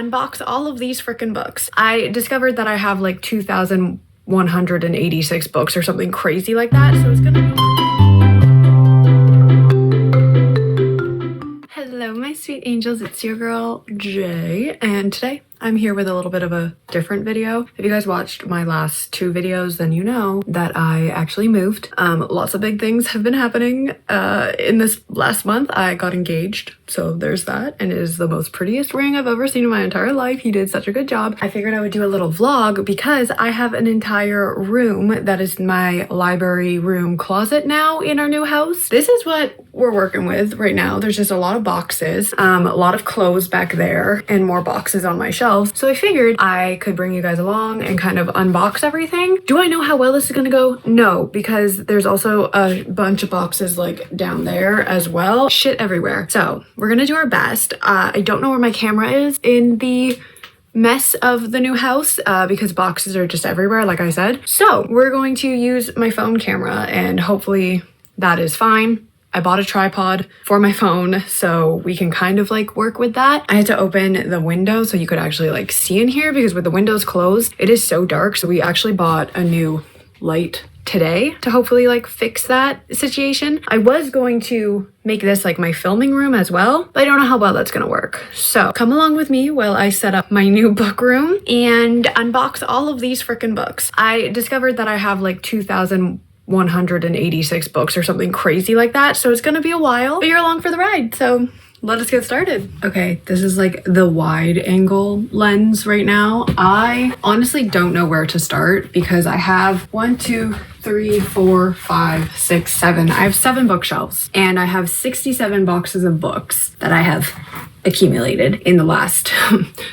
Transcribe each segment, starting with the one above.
unbox all of these freaking books. I discovered that I have like 2,186 books or something crazy like that, so it's gonna... Hello, my sweet angels, it's your girl, Jay, and today I'm here with a little bit of a different video. If you guys watched my last two videos, then you know that I actually moved. Lots of big things have been happening. In this last month, I got engaged, so there's that, and it is the most prettiest ring I've ever seen in my entire life. He did such a good job. I figured I would do a little vlog because I have an entire room that is my library room closet now in our new house. This is what we're working with right now. There's just a lot of boxes, a lot of clothes back there, and more boxes on my shelf. So I figured I could bring you guys along and kind of unbox everything. Do I know how well this is gonna go? No, because there's also a bunch of boxes like down there as well. Shit everywhere. So we're gonna do our best. I don't know where my camera is in the mess of the new house because boxes are just everywhere, like I said. So we're going to use my phone camera and hopefully that is fine. I bought a tripod for my phone so we can kind of like work with that. I had to open the window so you could actually like see in here because with the windows closed, it is so dark. So we actually bought a new light today to hopefully like fix that situation. I was going to make this like my filming room as well, but I don't know how well that's gonna work. So come along with me while I set up my new book room and unbox all of these freaking books. I discovered that I have like 2,186 books or something crazy like that, so it's gonna be a while, but you're along for the ride, so let us get started. Okay, this is like the wide angle lens right now. I honestly don't know where to start because I have 1, 2, 3, 4, 5, 6, 7. I have 7 bookshelves and I have 67 boxes of books that I have accumulated in the last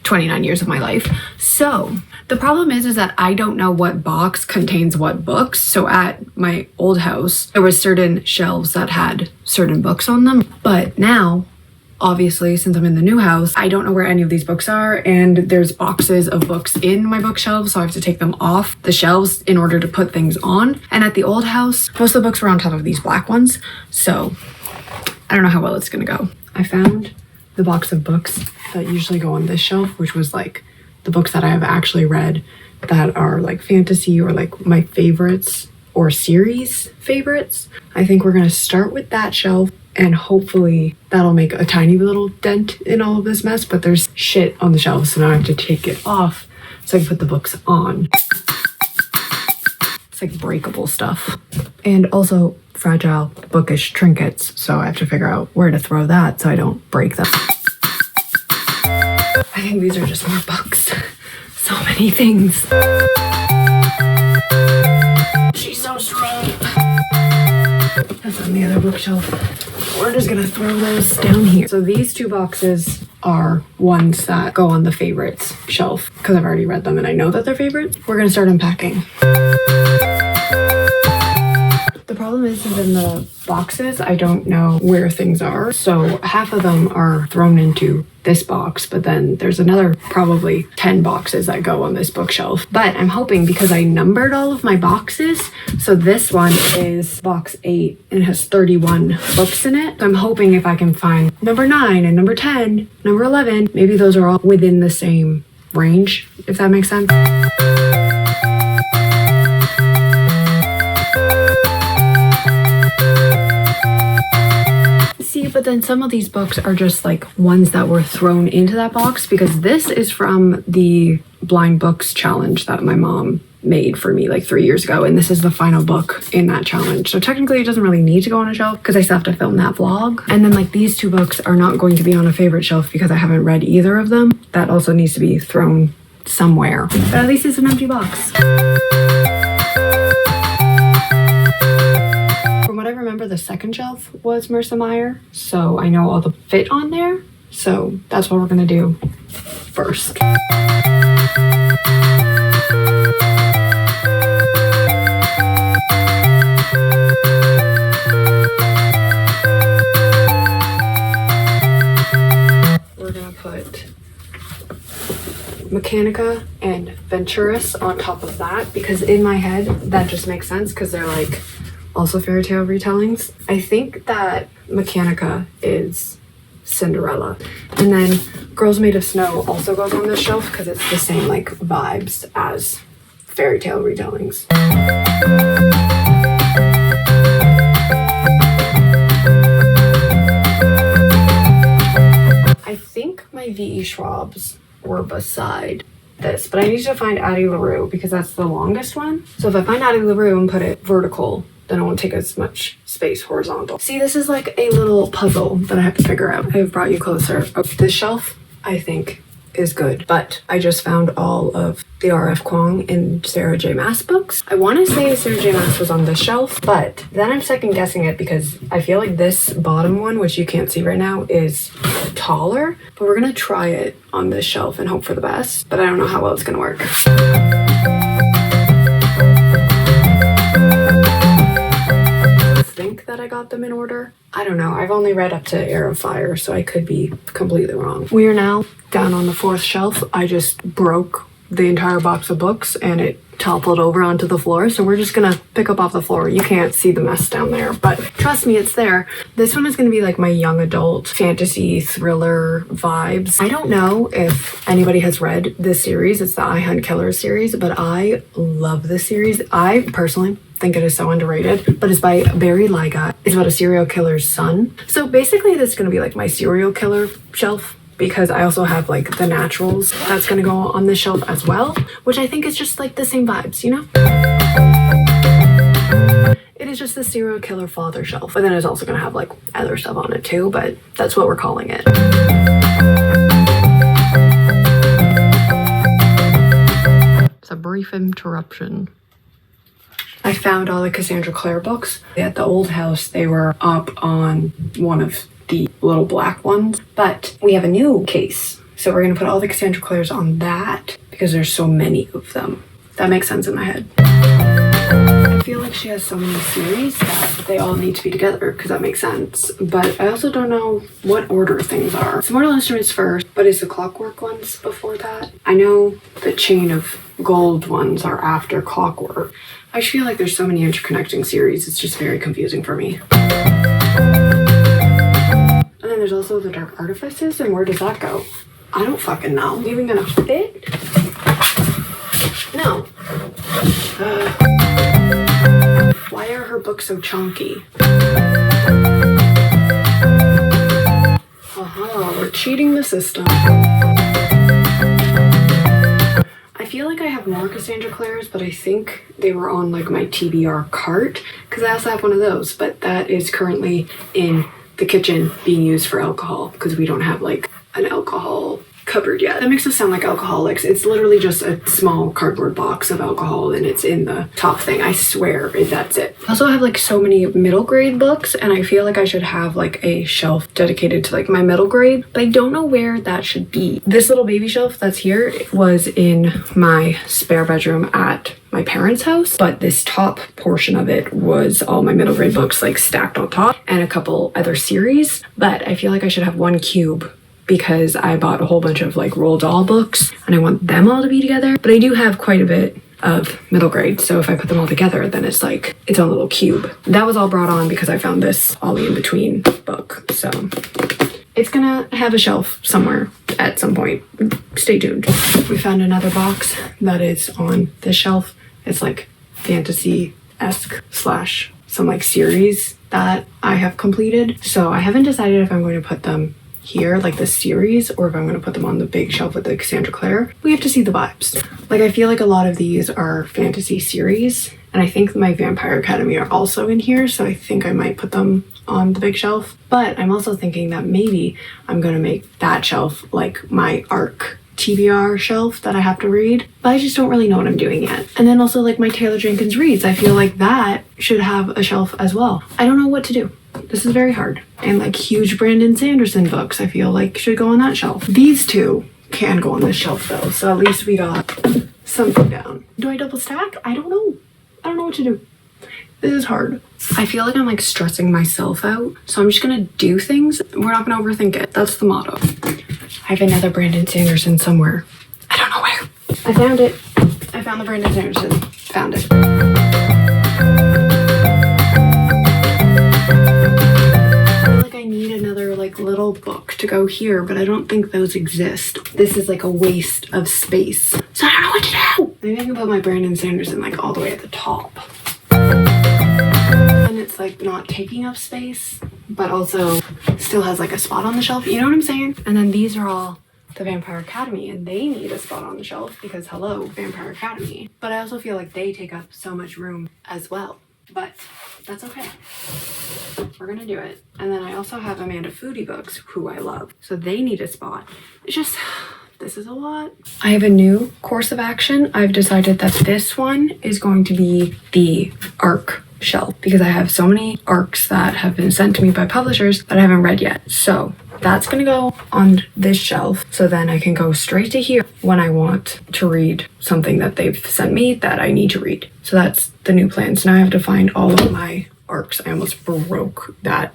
29 years of my life. So the problem is that I don't know what box contains what books. So at my old house, there was certain shelves that had certain books on them. But now, obviously, since I'm in the new house, I don't know where any of these books are. And there's boxes of books in my bookshelves. So I have to take them off the shelves in order to put things on. And at the old house, most of the books were on top of these black ones. So I don't know how well it's gonna go. I found the box of books that usually go on this shelf, which was like the books that I have actually read that are like fantasy or like my favorites or series favorites. I think we're gonna start with that shelf and hopefully that'll make a tiny little dent in all of this mess, but there's shit on the shelf, so now I have to take it off so I can put the books on. It's like breakable stuff. And also fragile bookish trinkets, so I have to figure out where to throw that so I don't break them. I think these are just more books. So many things. She's so strong. That's on the other bookshelf. We're just gonna throw those down here. So these two boxes are ones that go on the favorites shelf because I've already read them and I know that they're favorites. We're gonna start unpacking. The problem is in the boxes, I don't know where things are. So half of them are thrown into this box, but then there's another probably 10 boxes that go on this bookshelf. But I'm hoping because I numbered all of my boxes, so this one is box 8 and it has 31 books in it. So I'm hoping if I can find number 9 and number 10, number 11, maybe those are all within the same range, if that makes sense. But then some of these books are just like ones that were thrown into that box because this is from the blind books challenge that my mom made for me like 3 years ago, and this is the final book in that challenge. So technically it doesn't really need to go on a shelf because I still have to film that vlog. And then like these two books are not going to be on a favorite shelf because I haven't read either of them. That also needs to be thrown somewhere. But at least it's an empty box. What I remember, the second shelf was Marissa Meyer, so I know all the fit on there, so that's what we're gonna do first. We're gonna put Mechanica and Venturus on top of that because in my head that just makes sense because they're like also fairy tale retellings. I think that Mechanica is Cinderella. And then Girls Made of Snow also goes on this shelf because it's the same like vibes as fairy tale retellings. I think my V.E. Schwab's were beside this, but I need to find Addie LaRue because that's the longest one. So if I find Addie LaRue and put it vertical, then it won't take as much space horizontal. See, this is like a little puzzle that I have to figure out. I have brought you closer. This shelf, I think, is good, but I just found all of the R.F. Kuang and Sarah J. Maas books. I want to say Sarah J. Maas was on this shelf, but then I'm second guessing it because I feel like this bottom one, which you can't see right now, is taller, but we're gonna try it on this shelf and hope for the best, but I don't know how well it's gonna work. Think that I got them in order. I don't know. I've only read up to Heir of Fire, so I could be completely wrong. We are now down on the 4th shelf. I just broke the entire box of books and it toppled over onto the floor, so we're just gonna pick up off the floor. You can't see the mess down there, but trust me, it's there. This one is gonna be like my young adult fantasy thriller vibes. I don't know if anybody has read this series. It's the I Hunt Killers series, but I love this series. I personally think it is so underrated, but it's by Barry Ligot. It's about a serial killer's son. So basically this is going to be like my serial killer shelf because I also have like the naturals that's going to go on this shelf as well, which I think is just like the same vibes, you know? It is just the serial killer father shelf, but then it's also going to have like other stuff on it too, but that's what we're calling it. It's a brief interruption. I found all the Cassandra Clare books. At the old house, they were up on one of the little black ones, but we have a new case. So we're gonna put all the Cassandra Clares on that because there's so many of them. That makes sense in my head. I feel like she has so many series that they all need to be together because that makes sense. But I also don't know what order things are. It's Mortal Instruments first, but is the Clockwork ones before that? I know the Chain of Gold ones are after Clockwork. I just feel like there's so many interconnecting series. It's just very confusing for me. And then there's also the Dark Artifices, and where does that go? I don't fucking know. Is it even gonna fit? No. Why are her books so chunky? We're cheating the system. I feel like I have more Cassandra Clares, but I think they were on like my TBR cart because I also have one of those, but that is currently in the kitchen being used for alcohol because we don't have like an alcohol cupboard yet. That makes us sound like alcoholics. It's literally just a small cardboard box of alcohol and it's in the top thing. I swear that's it. I also have like so many middle grade books and I feel like I should have like a shelf dedicated to like my middle grade, but I don't know where that should be. This little baby shelf that's here was in my spare bedroom at my parents' house, but this top portion of it was all my middle grade books like stacked on top and a couple other series, but I feel like I should have one cube because I bought a whole bunch of like Roald Dahl books and I want them all to be together. But I do have quite a bit of middle grade, so if I put them all together, then it's like its own little cube. That was all brought on because I found this Ollie in Between book, so it's gonna have a shelf somewhere at some point. Stay tuned. We found another box that is on this shelf. It's like fantasy-esque slash some like series that I have completed. So I haven't decided if I'm going to put them here, like the series, or if I'm going to put them on the big shelf with the Cassandra Clare. We have to see the vibes. Like I feel like a lot of these are fantasy series, and I think my Vampire Academy are also in here, so I think I might put them on the big shelf. But I'm also thinking that maybe I'm going to make that shelf like my ARC TBR shelf that I have to read, but I just don't really know what I'm doing yet. And then also like my Taylor Jenkins reads, I feel like that should have a shelf as well. I don't know what to do. This is very hard. And like huge Brandon Sanderson books, I feel like should go on that shelf. These two can go on this shelf though, so at least we got something down. Do I double stack? I don't know. I don't know what to do. This is hard. I feel like I'm like stressing myself out, so I'm just gonna do things. We're not gonna overthink it. That's the motto. I have another Brandon Sanderson somewhere. I don't know where. I found it. I found the Brandon Sanderson. Found it. I feel like I need another like little book to go here, but I don't think those exist. This is like a waste of space. So I don't know what to do. Maybe I can put my Brandon Sanderson like all the way at the top. And it's like not taking up space, but also still has like a spot on the shelf. You know what I'm saying? And then these are all the Vampire Academy, and they need a spot on the shelf because hello, Vampire Academy. But I also feel like they take up so much room as well. But that's okay. We're gonna do it. And then I also have Amanda Foodie books, who I love. So they need a spot. It's just, this is a lot. I have a new course of action. I've decided that this one is going to be the ARC shelf because I have so many ARCs that have been sent to me by publishers that I haven't read yet. So that's gonna go on this shelf. So then I can go straight to here when I want to read something that they've sent me that I need to read. So that's the new plan. So now I have to find all of my ARCs. I almost broke that.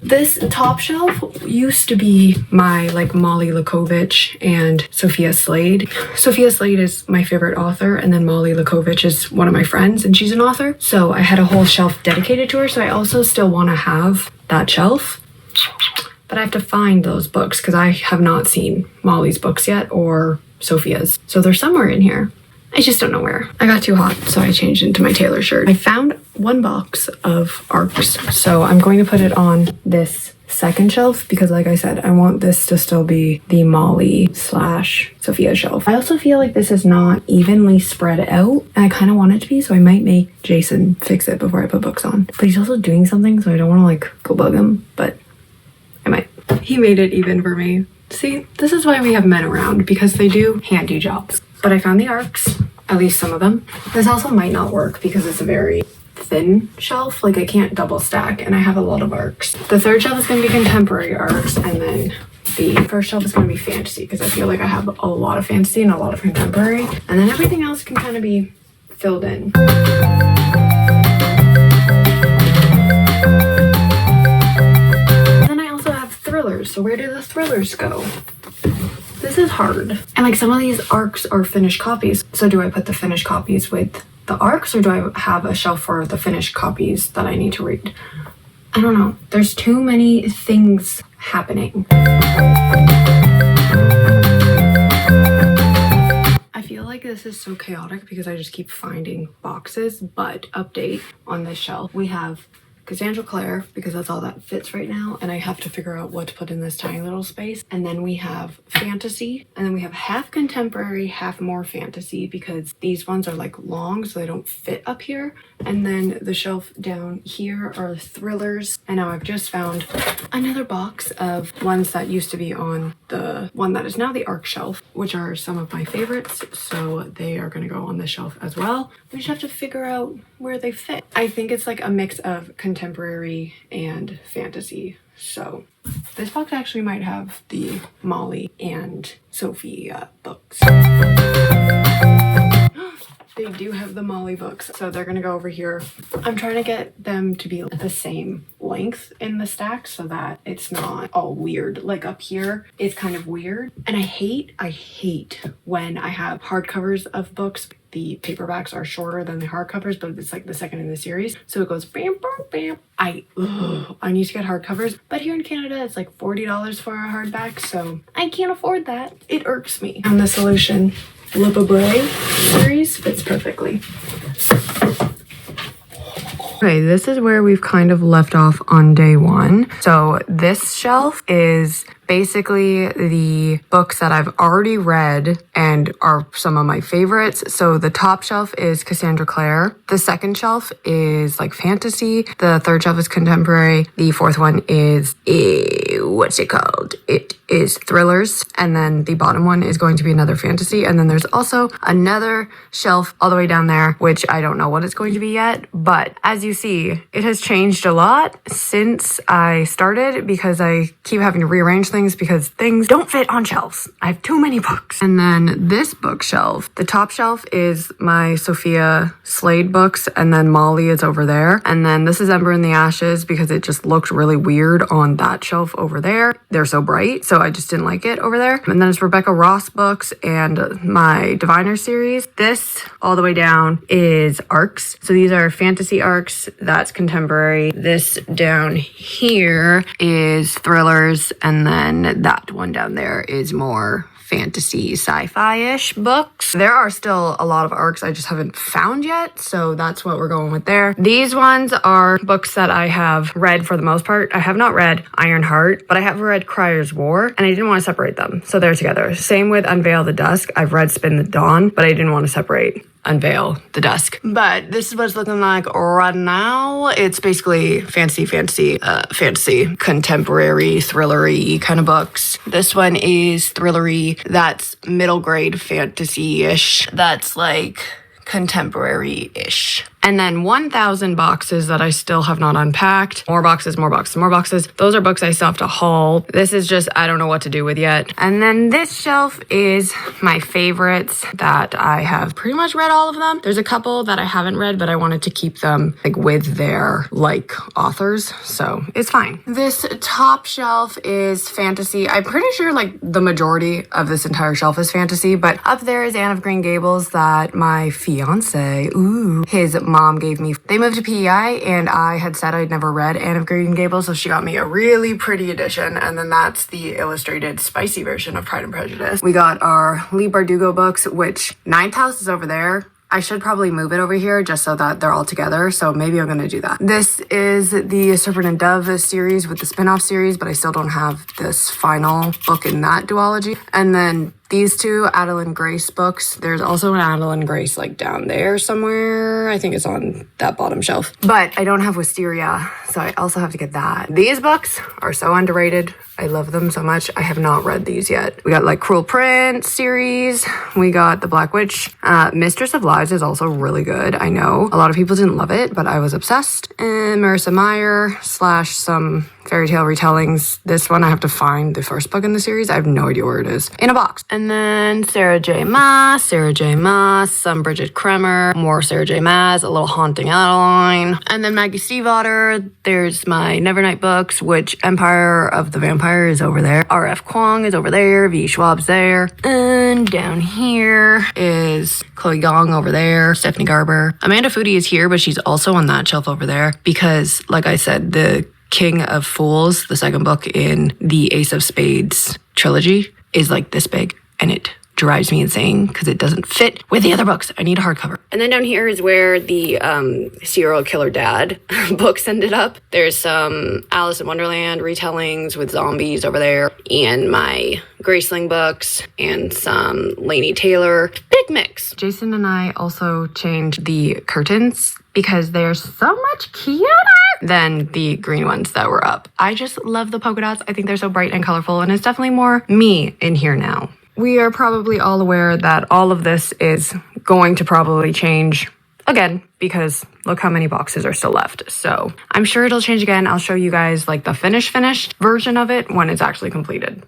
This top shelf used to be my like Molly Lukovich and Sophia Slade. Sophia Slade is my favorite author, and then Molly Lukovich is one of my friends and she's an author. So I had a whole shelf dedicated to her. So I also still want to have that shelf, but I have to find those books because I have not seen Molly's books yet or Sophia's. So they're somewhere in here. I just don't know where. I got too hot, so I changed into my Taylor shirt. I found one box of ARCs, so I'm going to put it on this second shelf because like I said, I want this to still be the Molly / Sophia shelf. I also feel like this is not evenly spread out, and I kind of want it to be, so I might make Jason fix it before I put books on. But he's also doing something, so I don't want to like go bug him, but I might. He made it even for me. See, this is why we have men around, because they do handy jobs. But I found the ARCs, at least some of them. This also might not work because it's a very thin shelf. Like I can't double stack and I have a lot of ARCs. The third shelf is going to be contemporary ARCs, and then the first shelf is going to be fantasy because I feel like I have a lot of fantasy and a lot of contemporary. And then everything else can kind of be filled in. Then I also have thrillers. So where do the thrillers go? This is hard. And like some of these ARCs are finished copies. So do I put the finished copies with the ARCs, or do I have a shelf for the finished copies that I need to read? I don't know. There's too many things happening. I feel like this is so chaotic because I just keep finding boxes, but update on this shelf. We have Cassandra Clare because that's all that fits right now, and I have to figure out what to put in this tiny little space. And then we have fantasy, and then we have half contemporary, half more fantasy because these ones are like long so they don't fit up here. And then the shelf down here are thrillers, and now I've just found another box of ones that used to be on the one that is now the ARC shelf, which are some of my favorites, so they are going to go on the shelf as well. We just have to figure out where they fit. I think it's like a mix of contemporary and fantasy. So this box actually might have the Molly and Sophie books. They do have the Molly books, so they're gonna go over here. I'm trying to get them to be the same length in the stack so that it's not all weird. Like up here, it's kind of weird. And I hate when I have hardcovers of books. The paperbacks are shorter than the hardcovers, but it's like the second in the series. So it goes bam, bam, bam. I need to get hardcovers. But here in Canada, it's like $40 for a hardback, so I can't afford that. It irks me. And the solution, Lipa series fits perfectly. Okay, this is where we've kind of left off on day one. So this shelf is basically the books that I've already read and are some of my favorites. So the top shelf is Cassandra Clare. The second shelf is like fantasy. The third shelf is contemporary. The fourth one is, what's it called? It is thrillers. And then the bottom one is going to be another fantasy. And then there's also another shelf all the way down there, which I don't know what it's going to be yet. But as you see, it has changed a lot since I started because I keep having to rearrange things things because things don't fit on shelves. I have too many books. And then this bookshelf, the top shelf is my Sophia Slade books, and then Molly is over there. And then this is Ember in the Ashes because it just looked really weird on that shelf over there. They're so bright, so I just didn't like it over there. And then it's Rebecca Ross books and my Diviner series. This all the way down is arcs. So these are fantasy arcs. That's contemporary. This down here is thrillers, and then that one down there is more fantasy sci-fi-ish books. There are still a lot of arcs I just haven't found yet, so that's what we're going with there. These ones are books that I have read for the most part. I have not read Ironheart, but I have read Crier's War, and I didn't want to separate them, so they're together. Same with Unveil the Dusk. I've read Spin the Dawn, but I didn't want to separate Unveil the Dusk. But this is what it's looking like right now. It's basically fantasy, contemporary, thrillery kind of books. This one is thrillery. That's middle grade fantasy-ish. That's like contemporary-ish. And then 1,000 boxes that I still have not unpacked. More boxes, more boxes, more boxes. Those are books I still have to haul. This is just, I don't know what to do with yet. And then this shelf is my favorites that I have pretty much read all of them. There's a couple that I haven't read, but I wanted to keep them like with their like authors. So it's fine. This top shelf is fantasy. I'm pretty sure like the majority of this entire shelf is fantasy, but up there is Anne of Green Gables that my fiance, his mom gave me. They moved to PEI and I had said I'd never read Anne of Green Gables, so she got me a really pretty edition, and then that's the illustrated spicy version of Pride and Prejudice. We got our Lee Bardugo books, which Ninth House is over there. I should probably move it over here just so that they're all together, so maybe I'm gonna do that. This is the Serpent and Dove series with the spin-off series, but I still don't have this final book in that duology. And then these two Adeline Grace books. There's also an Adeline Grace like down there somewhere. I think it's on that bottom shelf. But I don't have Wisteria, so I also have to get that. These books are so underrated. I love them so much. I have not read these yet. We got like Cruel Prince series. We got The Black Witch. Mistress of Lies is also really good. I know a lot of people didn't love it, but I was obsessed. And Marissa Meyer / some fairy tale retellings. This one I have to find the first book in the series. I have no idea where it is. In a box. And then Sarah J. Maas, some Bridget Kremer, more Sarah J. Maas, a little Haunting Adeline. And then Maggie Stiefvater. There's my Nevernight books, which Empire of the Vampire is over there. R.F. Kuang is over there. V. Schwab's there. And down here is Chloe Gong over there. Stephanie Garber. Amanda Foodie is here, but she's also on that shelf over there because, like I said, the King of Fools, the second book in the Ace of Spades trilogy, is like this big, and it drives me insane because it doesn't fit with the other books. I need a hardcover. And then down here is where the serial killer dad books ended up. There's some Alice in Wonderland retellings with zombies over there, and my Graceling books, and some Laini Taylor. Big mix. Jason and I also changed the curtains because they're so much cuter than the green ones that were up. I just love the polka dots. I think they're so bright and colorful, and it's definitely more me in here now. We are probably all aware that all of this is going to probably change again because look how many boxes are still left. So I'm sure it'll change again. I'll show you guys like the finished version of it when it's actually completed.